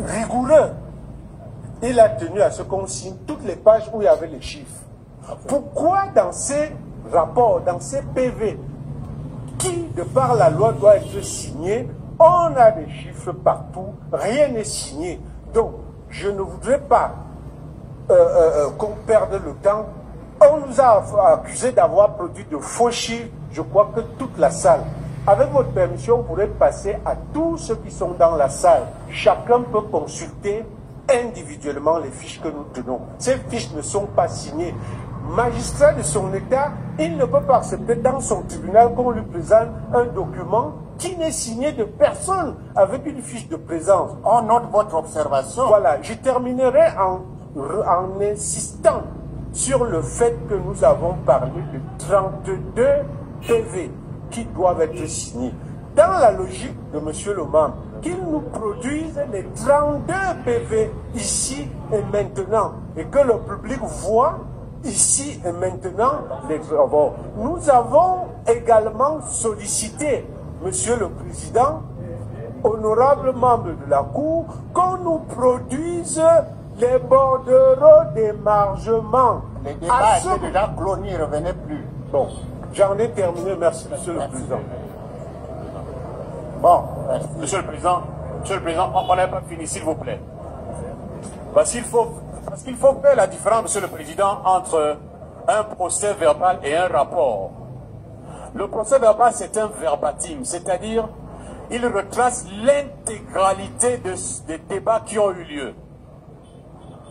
rigoureux. Il a tenu à ce qu'on signe toutes les pages où il y avait les chiffres. Pourquoi dans ces rapports, dans ces PV, qui, de par la loi, doit être signé, on a des chiffres partout, rien n'est signé. Donc, je ne voudrais pas qu'on perde le temps. On nous a accusé d'avoir produit de faux chiffres. Je crois que toute la salle, avec votre permission, on pourrait passer à tous ceux qui sont dans la salle. Chacun peut consulter individuellement les fiches que nous tenons. Ces fiches ne sont pas signées. Magistrat de son État, il ne peut pas accepter dans son tribunal qu'on lui présente un document qui n'est signé de personne avec une fiche de présence. On note votre observation. Voilà, je terminerai en insistant sur le fait que nous avons parlé de 32 PV qui doivent être signés. Dans la logique de M. le membre, qu'il nous produise les 32 PV ici et maintenant et que le public voit ici et maintenant les travaux. Nous avons également sollicité, Monsieur le Président, honorable membre de la Cour, qu'on nous produise les bordereaux d'émargement. Les débats étaient déjà clos, n'y revenez plus. Bon, j'en ai terminé, merci Monsieur le Président. Bon, merci. Monsieur le Président, on n'a pas fini, s'il vous plaît. Parce qu'il faut faire la différence, Monsieur le Président, entre un procès verbal et un rapport. Le procès verbal, c'est un verbatim, c'est-à-dire, il retrace l'intégralité des débats qui ont eu lieu.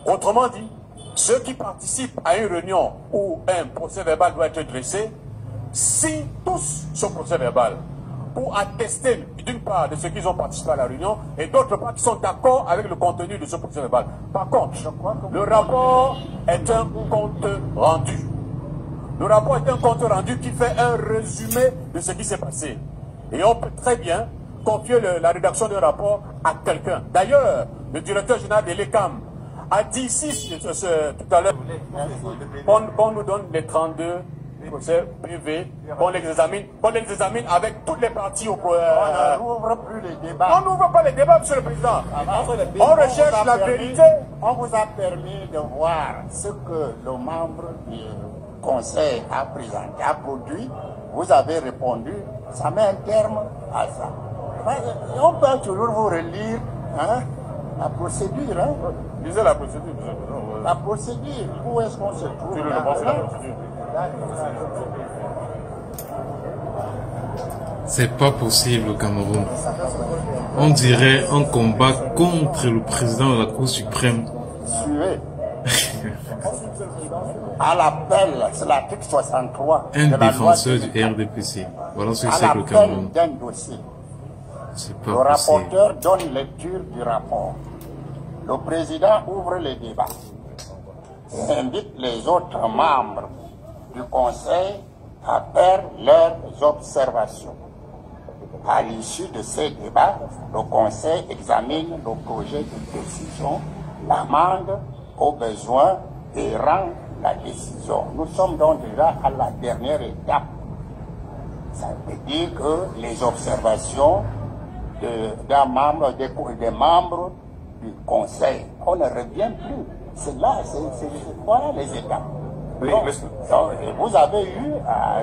Autrement dit, ceux qui participent à une réunion où un procès verbal doit être dressé, signent tous ce procès verbal pour attester d'une part de ceux qui ont participé à la réunion et d'autre part qui sont d'accord avec le contenu de ce procès verbal. Par contre, le rapport est un compte rendu. Le rapport est un compte rendu qui fait un résumé de ce qui s'est passé. Et on peut très bien confier la rédaction d'un rapport à quelqu'un. D'ailleurs, le directeur général de l'ECAM a dit ici tout à l'heure qu'on nous donne les 32 procès privés, qu'on les examine avec toutes les parties. On n'ouvre plus les débats. On n'ouvre pas les débats, Monsieur le Président. On recherche la vérité. On vous a permis de voir ce que le membre du Conseil a présenté, a produit. Vous avez répondu. Ça met un terme à ça. On peut toujours vous relire la procédure. Lisez la procédure, Monsieur le Président. La procédure, où est-ce qu'on se trouve? Tu le penses, la procédure. C'est pas possible au Cameroun. On dirait un combat contre le président de la Cour suprême. Suivez. À l'appel, c'est l'article 63. Un défenseur du RDPC. Voilà ce que c'est que le Cameroun. D'un dossier. C'est pas Le possible. rapporteur donne lecture du rapport. Le président ouvre les débats et invite les autres membres du Conseil à faire leurs observations. À l'issue de ces débats, le Conseil examine le projet de décision, l'amende au besoin et rend la décision. Nous sommes donc déjà à la dernière étape. Ça veut dire que les observations des membres du Conseil, on ne revient plus. C'est là, voilà les étapes. Oui, donc, vous avez eu à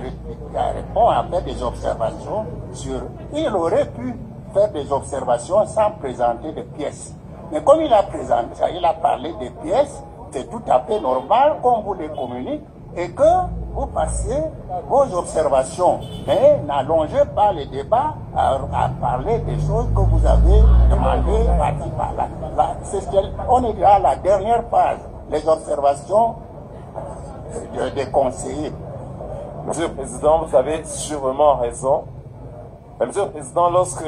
répondre, à faire des observations sur... Il aurait pu faire des observations sans présenter de pièces. Mais comme il a présenté ça, il a parlé des pièces, c'est tout à fait normal qu'on vous les communique et que vous passiez vos observations. Mais n'allongez pas les débats à parler des choses que vous avez demandées par-ci par-là. On est à la dernière phase, les observations des conseillers. Monsieur le Président, vous avez sûrement raison. Mais Monsieur le Président, lorsque